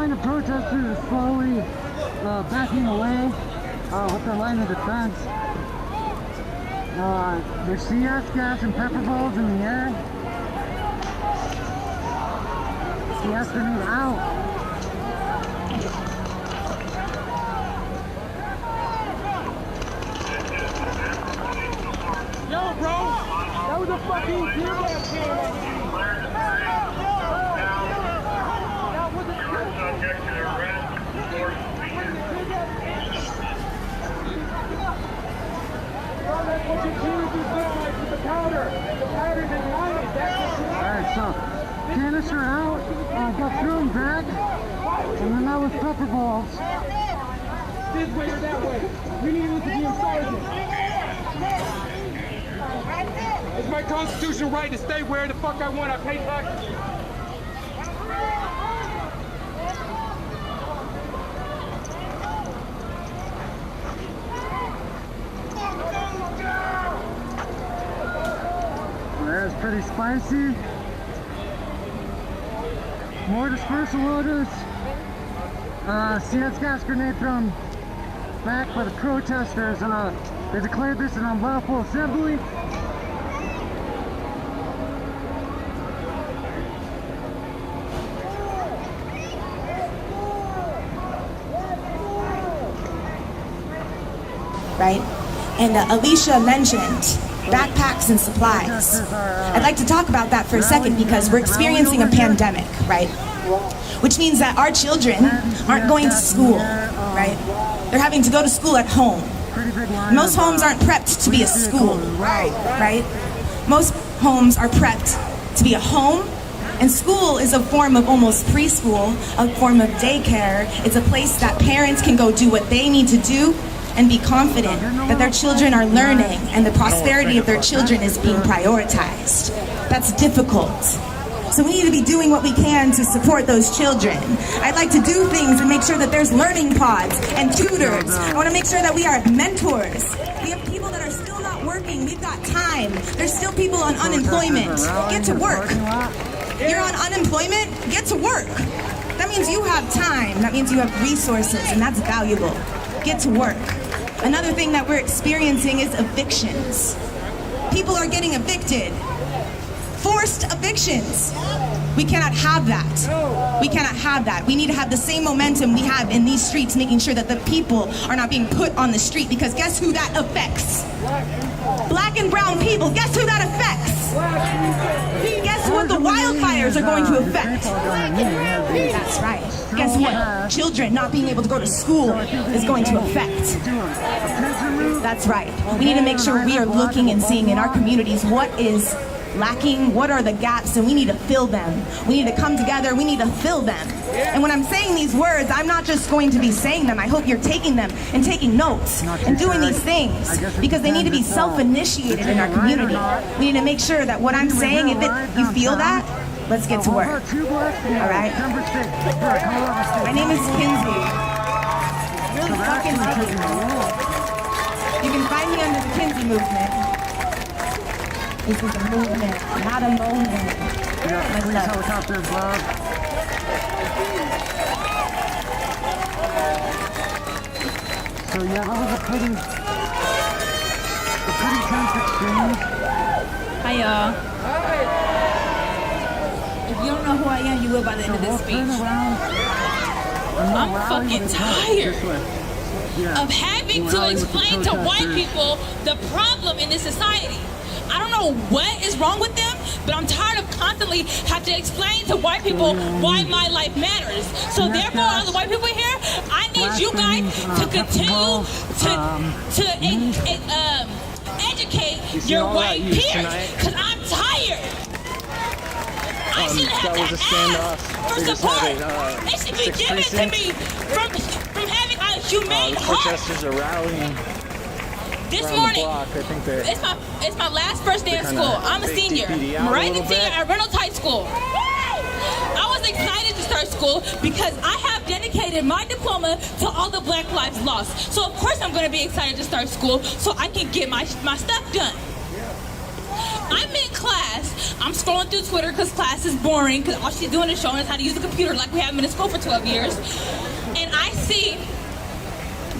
line of protesters is slowly backing away with their line of defense. There's CS gas and pepper balls in the air. CS grenade out. Yo, bro, that was a fucking tear gas can. Alright, so canister out, got thrown back, and then that was pepper balls. This way or that way. We need to be in sergeant. It's my constitutional right to stay where the fuck I want. I pay taxes. That's pretty spicy. More dispersal orders. CS gas grenade thrown back by the protesters. They declared this an unlawful assembly. Right? And Alicia mentioned backpacks and supplies. I'd like to talk about that for a second because we're experiencing a pandemic, right? Which means that our children aren't going to school, right? They're having to go to school at home. Most homes aren't prepped to be a school, right? Most homes are prepped to be a home, and school is a form of almost preschool, a form of daycare. It's a place that parents can go do what they need to do and be confident that their children are learning and the prosperity of their children is being prioritized. That's difficult. So we need to be doing what we can to support those children. I'd like to do things and make sure that there's learning pods and tutors. I want to make sure that we are mentors. We have people that are still not working. We've got time. There's still people on unemployment. Get to work. You're on unemployment? Get to work. That means you have time. That means you have resources, and that's valuable. Get to work. Another thing that we're experiencing is evictions. People are getting evicted. Forced evictions. We cannot have that. We cannot have that. We need to have the same momentum we have in these streets, making sure that the people are not being put on the street, because guess who that affects? Black and brown people. Guess who that affects? Guess what the wildfires are going to affect? That's right. Guess what? Children not being able to go to school is going to affect. That's right. We need to make sure we are looking and seeing in our communities what is lacking, what are the gaps, and we need to fill them. We need to come together, we need to fill them. And when I'm saying these words, I'm not just going to be saying them. I hope you're taking them and taking notes and doing these things, because they need to be self-initiated in our community. We need to make sure that what I'm saying, if you feel that, let's get to work. All right? My name is Kinsey. Really fucking lucky. You can find me under the Kinsey movement. This is a movement, not a moment. Helicopters, love. So yeah, that was a pretty tense exchange. Hi y'all. If you don't know who I am, you will by the end of this speech. I'm fucking tired of having to explain to white people the problem in this society. I don't know what is wrong with them, but I'm tired of constantly have to explain to white people why my life matters. So therefore, all the white people here, I need you guys to continue to educate your white peers, because I'm tired. I shouldn't have to ask for support. It should be given to me from having a humane heart. Protesters are rallying. This morning, it's my last first day of school. I'm a senior. I'm right in senior at Reynolds High School. I was excited to start school because I have dedicated my diploma to all the Black Lives Lost. So of course I'm going to be excited to start school so I can get my stuff done. I'm in class, I'm scrolling through Twitter because class is boring, because all she's doing is showing us how to use a computer like we haven't been in school for 12 years. And I see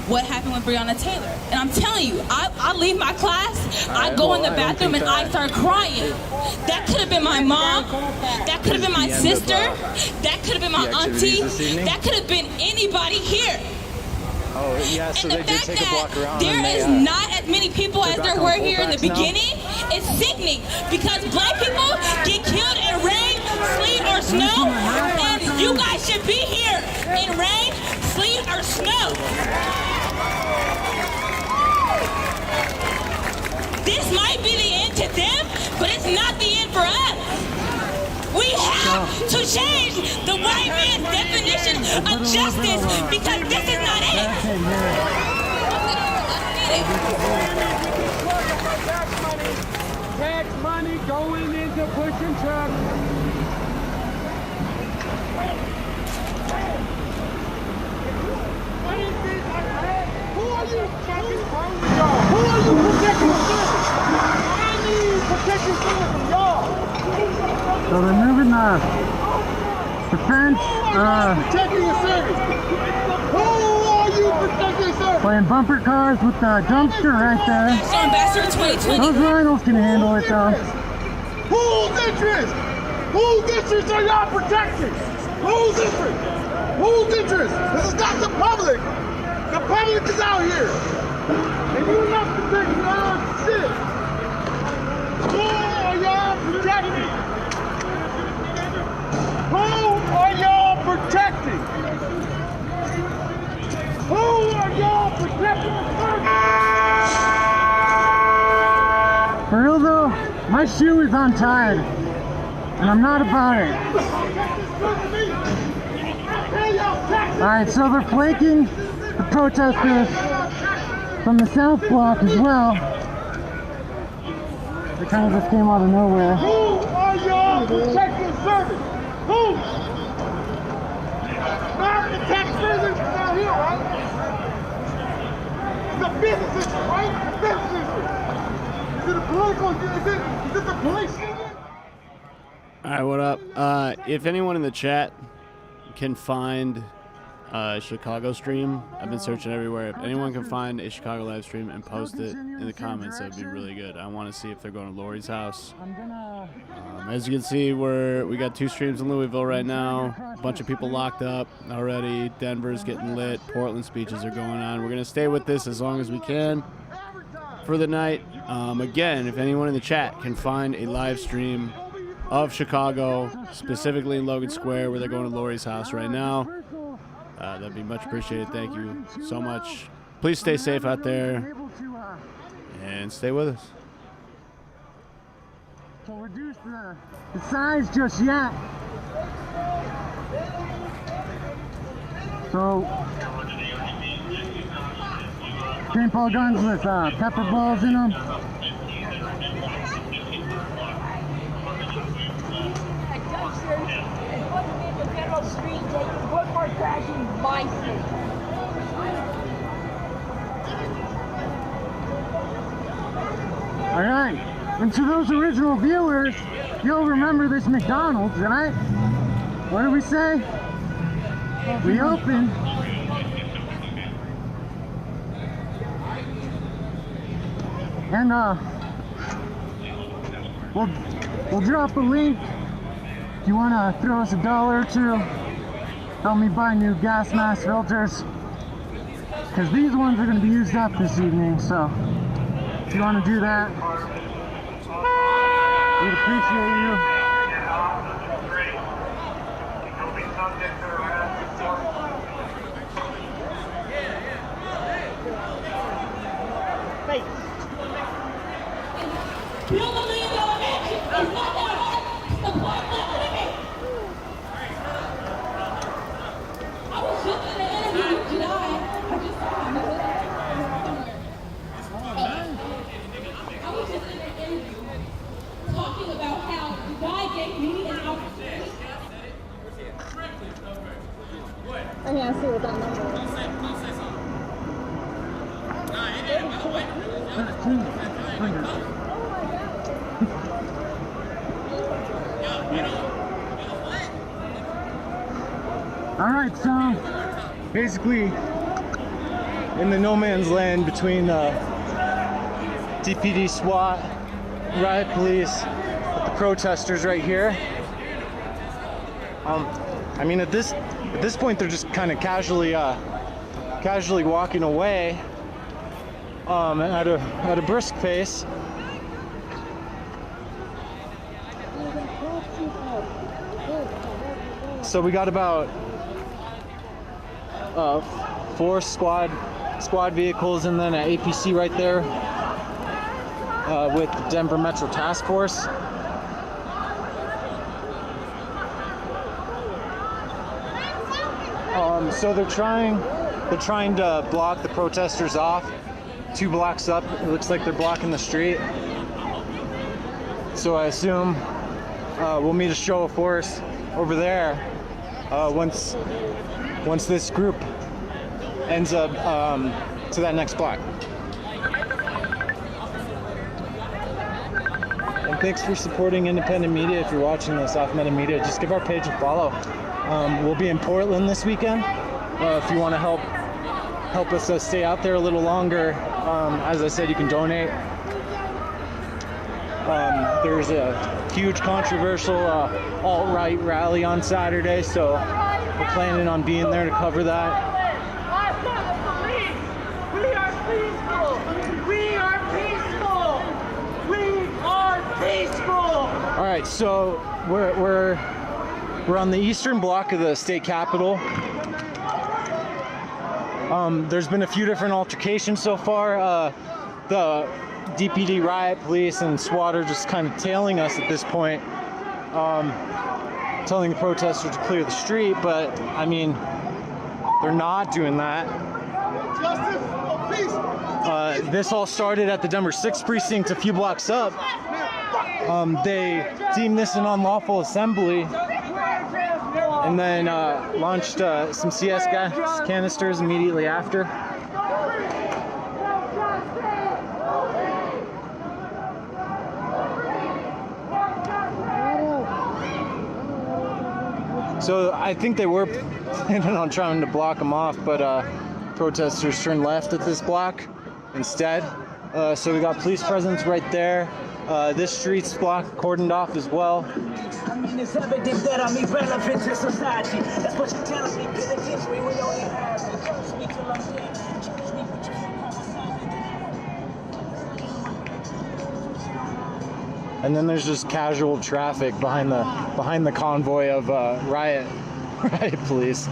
what happened with Breonna Taylor. And I'm telling you, I leave my class, I go in the bathroom and I start crying. That could have been my mom, that could have been my sister, that could have been my auntie, that could have been anybody here. Oh, yeah, so and they the did fact take a walk around. that there is not as many people as there were here in the beginning is sickening, because black people get killed in rain, sleet, or snow, and you guys should be here in rain, sleet, or snow. This might be the end to them, but it's not the end for us. We have to change the white man's definition of justice, because this is not it. Tax money going into pushing trucks. Who are you fucking from? Who are you protecting service? I need protection service from y'all. So they're moving the fence, Protecting the service. Who are you protecting service? playing bumper cars with the dumpster right there. So Ambassador 2020. Those rhinos can handle it though. Whose interest? Whose interest are y'all protecting? Whose interest? Whose interest? This is not the public. The public is out here. And you're not protecting our shit. Who are y'all protecting? Who are y'all protecting? Who are y'all protecting? For real though, my shoe is untied, and I'm not about it. Alright, so they're flanking the protesters from the South Block as well. They kind of just came out of nowhere. Who are y'all protecting service? Who? Not the taxpayers down here, right? The businesses, right? The businesses. Is it a political? Is it the police? Alright, what up? If anyone in the chat can find a Chicago stream, I've been searching everywhere. If anyone can find a Chicago live stream and post it in the comments, that would be really good. I want to see if they're going to Lori's house. As you can see, we got 2 streams in Louisville right now. A bunch of people locked up already. Denver's getting lit. Portland speeches are going on. We're going to stay with this as long as we can for the night. Again, if anyone in the chat can find a live stream of Chicago, specifically in Logan Square, where they're going to Lori's house right now, that'd be much appreciated. Thank you so much. Please stay safe out there and stay with us. To reduce the size just yet. So, paintball guns with pepper balls in them. All right, and to those original viewers, you'll remember this McDonald's, right? What did we say? We opened. And we'll drop a link if you want to throw us $1 or $2. Help me buy new gas mask filters, because these ones are going to be used up this evening. So if you want to do that, we'd appreciate you. I can't see what that number is. Alright, so basically in the no man's land between DPD SWAT, riot police, with the protesters right here. I mean, at this point, they're just kind of casually walking away at a brisk pace. So we got about 4 squad vehicles and then an APC right there with the Denver Metro Task Force. So they're trying to block the protesters off 2 blocks up. It looks like they're blocking the street. So I assume we'll meet a show of force over there once this group ends up to that next block. And thanks for supporting independent media. If you're watching this off Meta Media, just give our page a follow. We'll be in Portland this weekend. If you want to help us stay out there a little longer, as I said, you can donate. There's a huge controversial alt-right rally on Saturday, so we're planning on being there to cover that. We are peaceful! We are peaceful! We are peaceful! All right, so we're on the eastern block of the state capitol. There's been a few different altercations so far. The DPD riot police and SWAT are just kind of tailing us at this point, telling the protesters to clear the street, but I mean, they're not doing that. This all started at the Denver 6th precinct a few blocks up. They deemed this an unlawful assembly and then launched some CS gas canisters immediately after. So I think they were planning on trying to block them off, but protesters turned left at this block instead. So we got police presence right there. This street's blocked, cordoned off as well. I mean, it's evident that I'm irrelevant to society. That's what you're telling me. Pay attention when you only have me. Don't speak till I'm dead. Choose me, but you can't call. And then there's just casual traffic behind the convoy of riot police.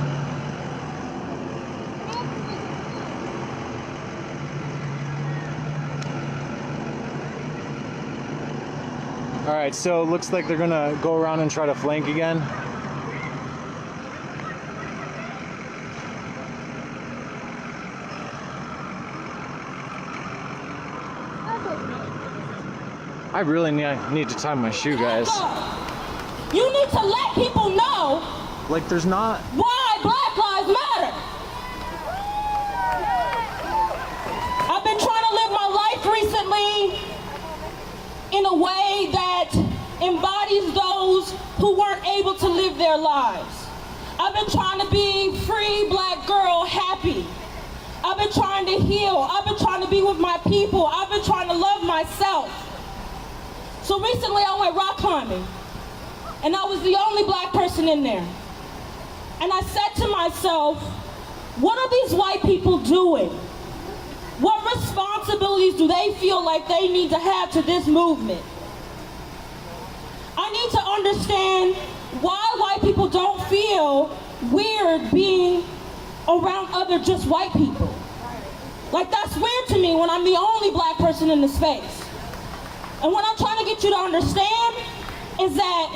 All right, so it looks like they're gonna go around and try to flank again. I really need to tie my shoe, guys. You need to let people know Like, there's not... why Black Lives Matter. I've been trying to live my life recently in a way that embodies those who weren't able to live their lives. I've been trying to be free Black girl, happy. I've been trying to heal. I've been trying to be with my people. I've been trying to love myself. So recently I went rock climbing, and I was the only Black person in there. And I said to myself, what are these white people doing? What responsibilities do they feel like they need to have to this movement? I need to understand why white people don't feel weird being around other just white people. Like, that's weird to me when I'm the only Black person in the space. And what I'm trying to get you to understand is that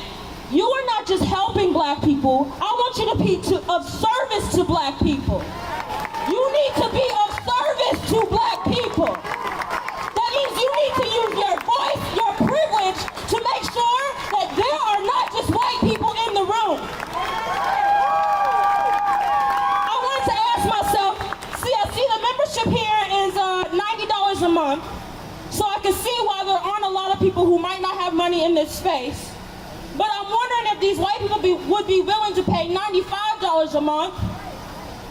you are not just helping Black people. I want you to be of service to Black people. You need to be of service to Black people. That means you need to use your voice, your privilege, to make sure that there are not just white people in the room. I wanted to ask myself, I see the membership here is $90 a month, so I can see why there aren't a lot of people who might not have money in this space. But I'm wondering if these white people would be willing to pay $95 $100 a month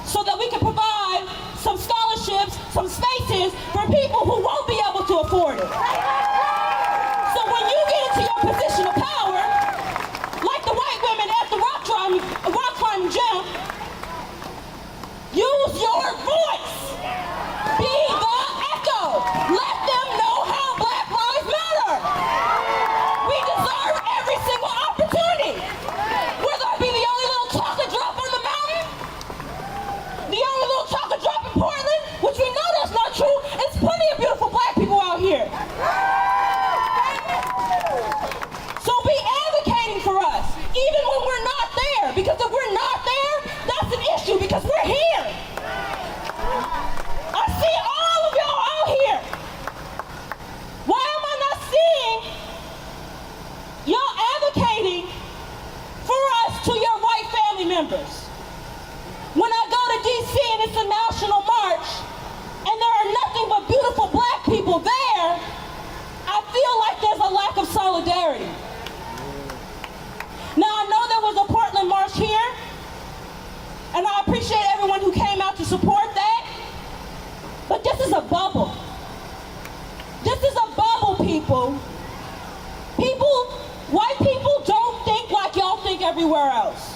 so that we can provide some scholarships, some spaces for people who won't be able to afford it. So when you get into your position of power, like the white women at the rock climbing gym, use your voice. Be the echo. Let them know how Black Lives Matter. We deserve every single opportunity. Whether it be the only little chocolate drop on the mountain, the only little chocolate drop in Portland, which we know that's not true. There's plenty of beautiful Black people out here. So be advocating for us, even when we're not there, because if we're not there, that's an issue, because we're here. I see all of y'all out here. Why am I not seeing y'all advocating for us to your white family members? When I go to DC and it's a national march, and there are nothing but beautiful Black people there, I feel like there's a lack of solidarity. Now, I know there was a Portland march here, and I appreciate everyone who came out to support that, but this is a bubble. This is a bubble, people. White people don't think like y'all think everywhere else.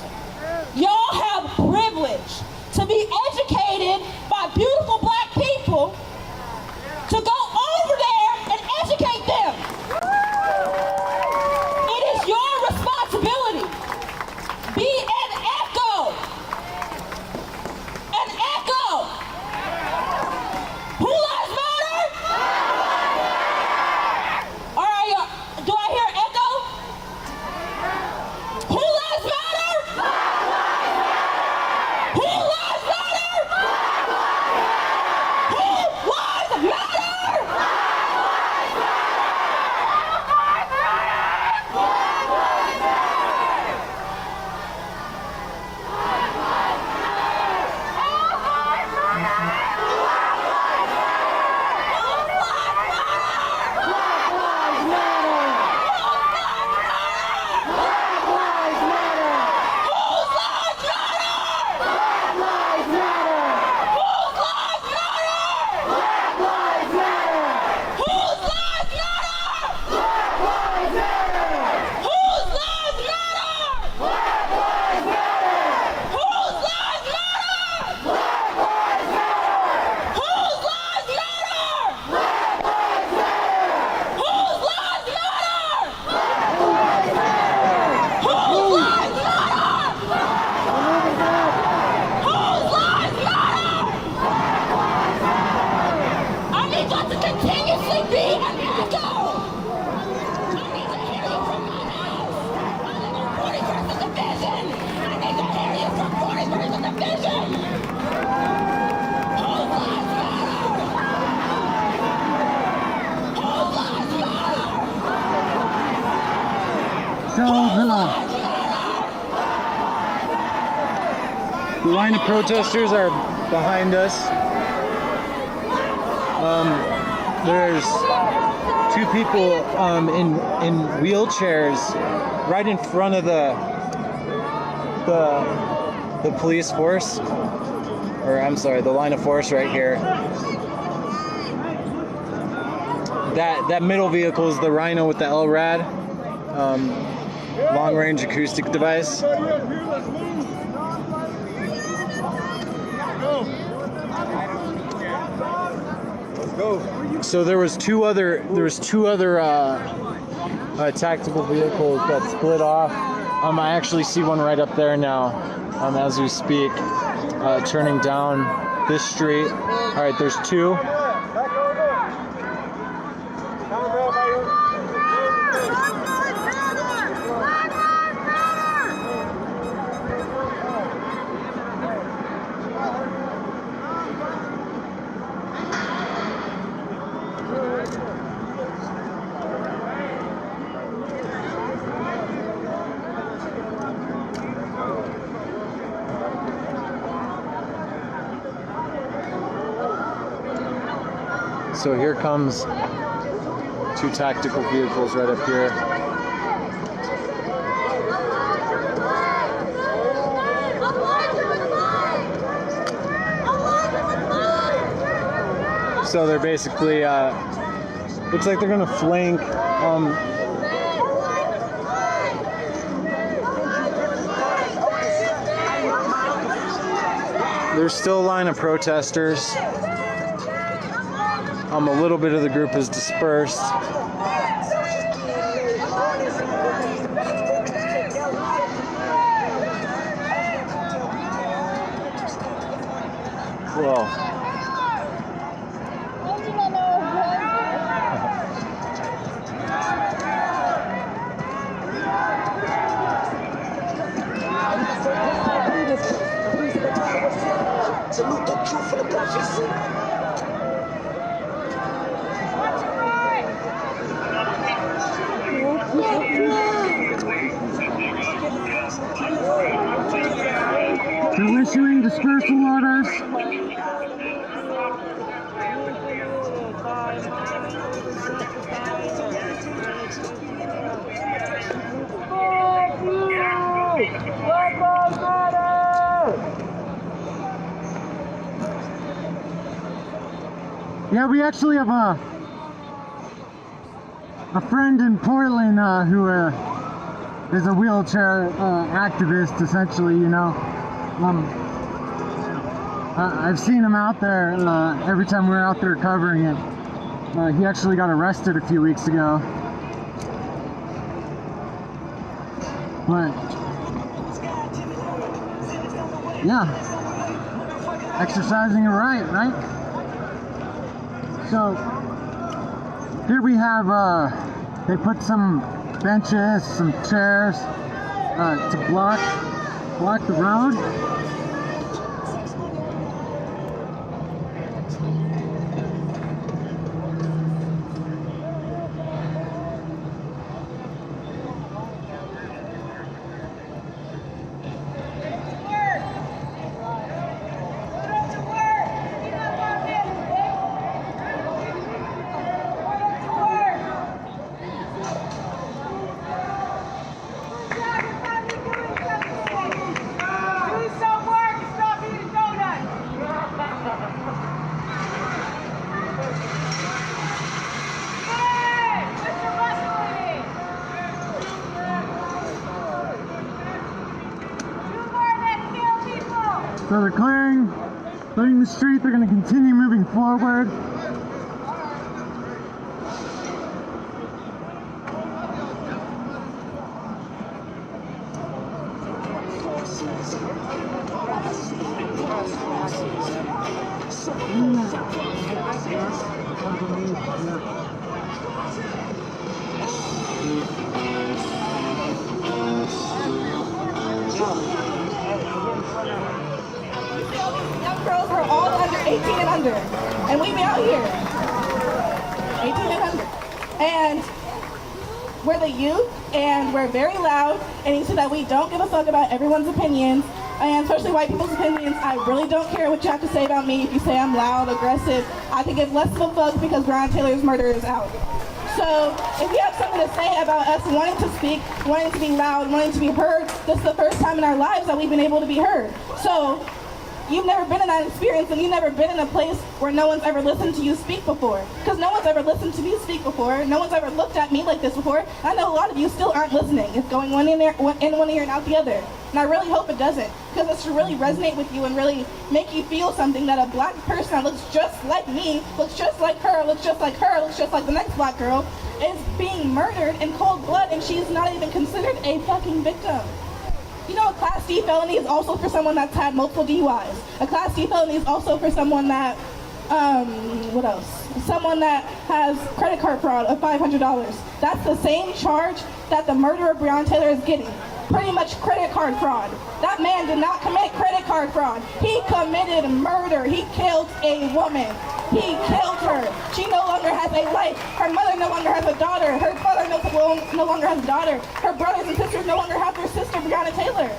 Y'all have privilege to be educated by beautiful Black people, to go over there and educate them. It is your responsibility. Be an echo. An echo. Who lives matter? All right, do I hear echo? Who lives matter? Who lives matter? Who lives matter? So the line of protesters are behind us. There's two people in wheelchairs right in front of the police force, or I'm sorry, the line of force right here. That middle vehicle is the Rhino with the LRAD, long-range acoustic device. So there was two other tactical vehicles that split off. I actually see one right up there now, as we speak, turning down this street. All right, there's two. So here comes two tactical vehicles right up here. So they're basically, looks like they're gonna flank. There's still a line of protesters. A little bit of the group is dispersed. Whoa. Salute the truth for the prophecy. They're issuing dispersal orders. Yeah, we actually have a friend in Portland who is a wheelchair activist, essentially, you know. I've seen him out there every time we're out there covering it. He actually got arrested a few weeks ago. But yeah, exercising a right, right? So here we have, they put some benches, some chairs to block the road. So they're clearing the street. They're going to continue moving forward. Young girls are all under 18 and under, and we be out here, 18 and under, and we're the youth, and we're very loud, and you see that we don't give a fuck about everyone's opinions, and especially white people's opinions. I really don't care what you have to say about me. If you say I'm loud, aggressive, I could give less of a fuck because Breonna Taylor's murder is out. So if you have something to say about us wanting to speak, wanting to be loud, wanting to be heard, this is the first time in our lives that we've been able to be heard. So you've never been in that experience, and you've never been in a place where no one's ever listened to you speak before. Because no one's ever listened to me speak before. No one's ever looked at me like this before. I know a lot of you still aren't listening. It's going one in one ear and out the other. And I really hope it doesn't, because it should really resonate with you and really make you feel something, that a black person that looks just like me, looks just like her, looks just like her, looks just like the next black girl, is being murdered in cold blood, and she's not even considered a fucking victim. You know, a Class D felony is also for someone that's had multiple DUIs. A Class D felony is also for someone that, what else? Someone that has credit card fraud of $500. That's the same charge that the murderer Breonna Taylor is getting. Pretty much credit card fraud. That man did not commit credit card fraud. He committed murder. He killed a woman. He killed her. She no longer has a life. Her mother no longer has a daughter. Her father no longer has a daughter. Her brothers and sisters no longer have their sister, Breonna Taylor.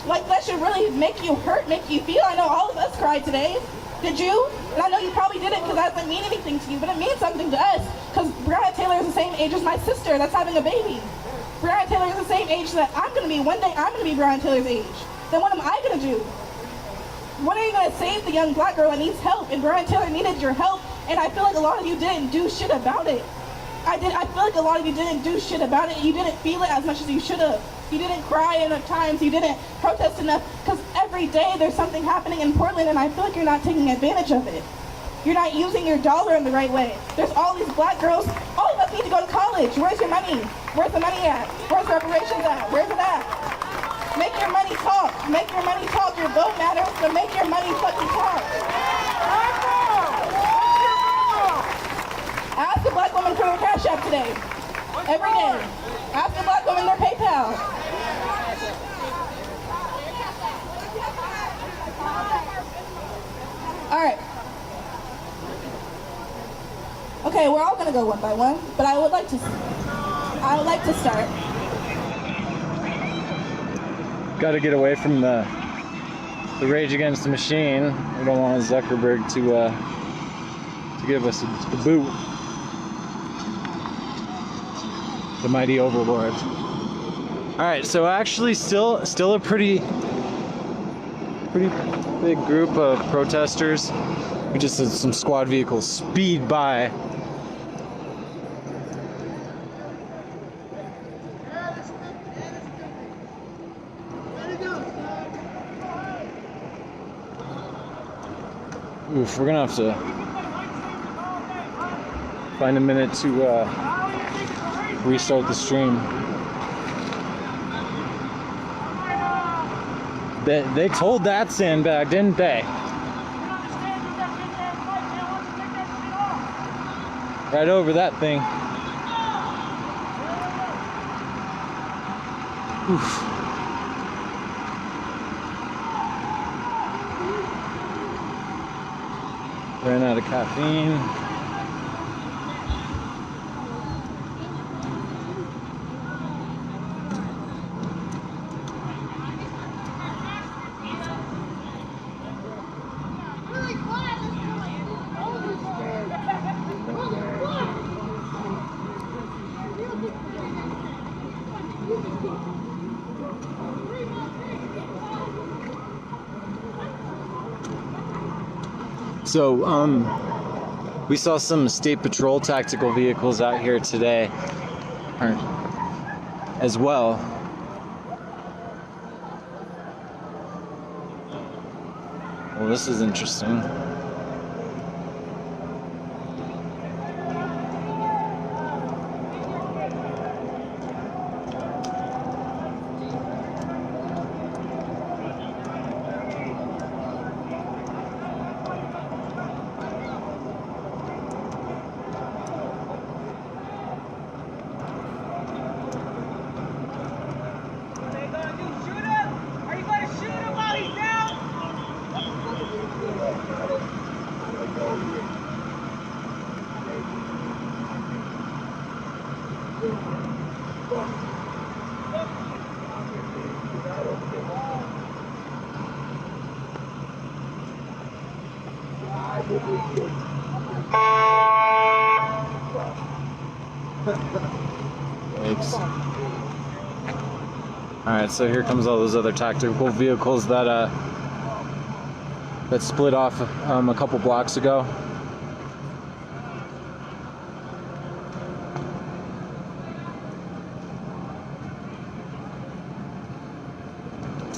Like, that should really make you hurt, make you feel. I know all of us cried today. Did you? And I know you probably didn't, because that doesn't mean anything to you, but it means something to us, because Breonna Taylor is the same age as my sister that's having a baby. Breonna Taylor is the same age that I'm going to be. One day I'm going to be Breonna Taylor's age. Then what am I going to do? When are you going to save the young black girl that needs help? And Breonna Taylor needed your help And I feel like a lot of you didn't do shit about it. I feel like a lot of you didn't do shit about it. You didn't feel it as much as you should have. You didn't cry enough times. You didn't protest enough. Because every day there's something happening in Portland, and I feel like you're not taking advantage of it. You're not using your dollar in the right way. There's all these black girls. All of us need to go to college. Where's your money? Where's the money at? Where's reparations at? Where's it at? Make your money talk. Make your money talk. Your vote matters, so make your money fucking talk. Ask a black woman for their Cash App today. Every day. Ask a black woman their PayPal. All right. Okay, we're all gonna go one by one, but I would like to start. Got to get away from the Rage Against the Machine. We don't want Zuckerberg to give us the boot. The mighty overlord. All right, so actually, still a pretty big group of protesters. We just had some squad vehicles speed by. Oof, we're gonna have to find a minute to restart the stream. They told that sandbag, didn't they? Right over that thing. Oof. Ran out of caffeine. So, we saw some State Patrol tactical vehicles out here today, as well. Well, this is interesting. Thanks. Alright, so here comes all those other tactical vehicles that split off a couple blocks ago.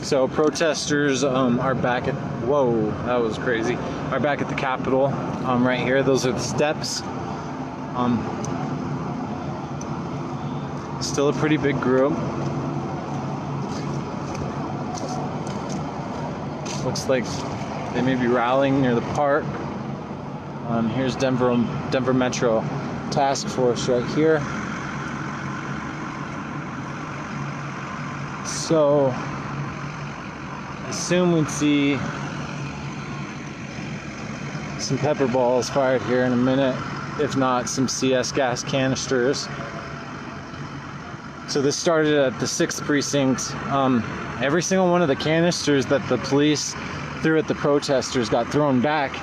So protesters are back at, whoa, that was crazy, are back at the Capitol right here. Those are the steps. Still a pretty big group. Looks like they may be rallying near the park. Here's Denver Metro Task Force right here. So, I assume we'd see some pepper balls fired here in a minute, if not some CS gas canisters. So this started at the 6th precinct. Every single one of the canisters that the police threw at the protesters got thrown back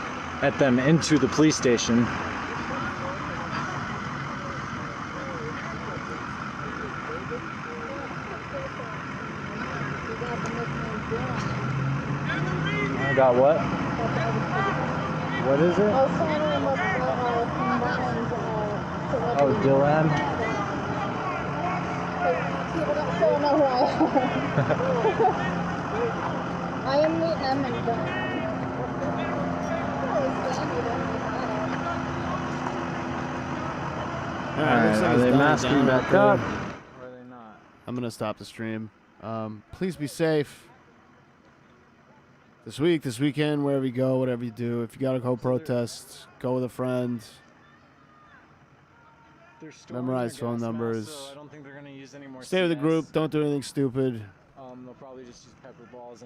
at them into the police station. I got what? What is it? Oh, someone must Oh, Dylan. People don't still know who I am. I am Vietnam and Alright, Are they masking back up? Or are they not? I'm gonna stop the stream. Please be safe. This week, this weekend, wherever you go, whatever you do. If you gotta go protest, go with a friend. Memorize phone numbers. So I don't think they're gonna use any more Stay with the CS. group. Don't do anything stupid. They'll probably just use pepper balls and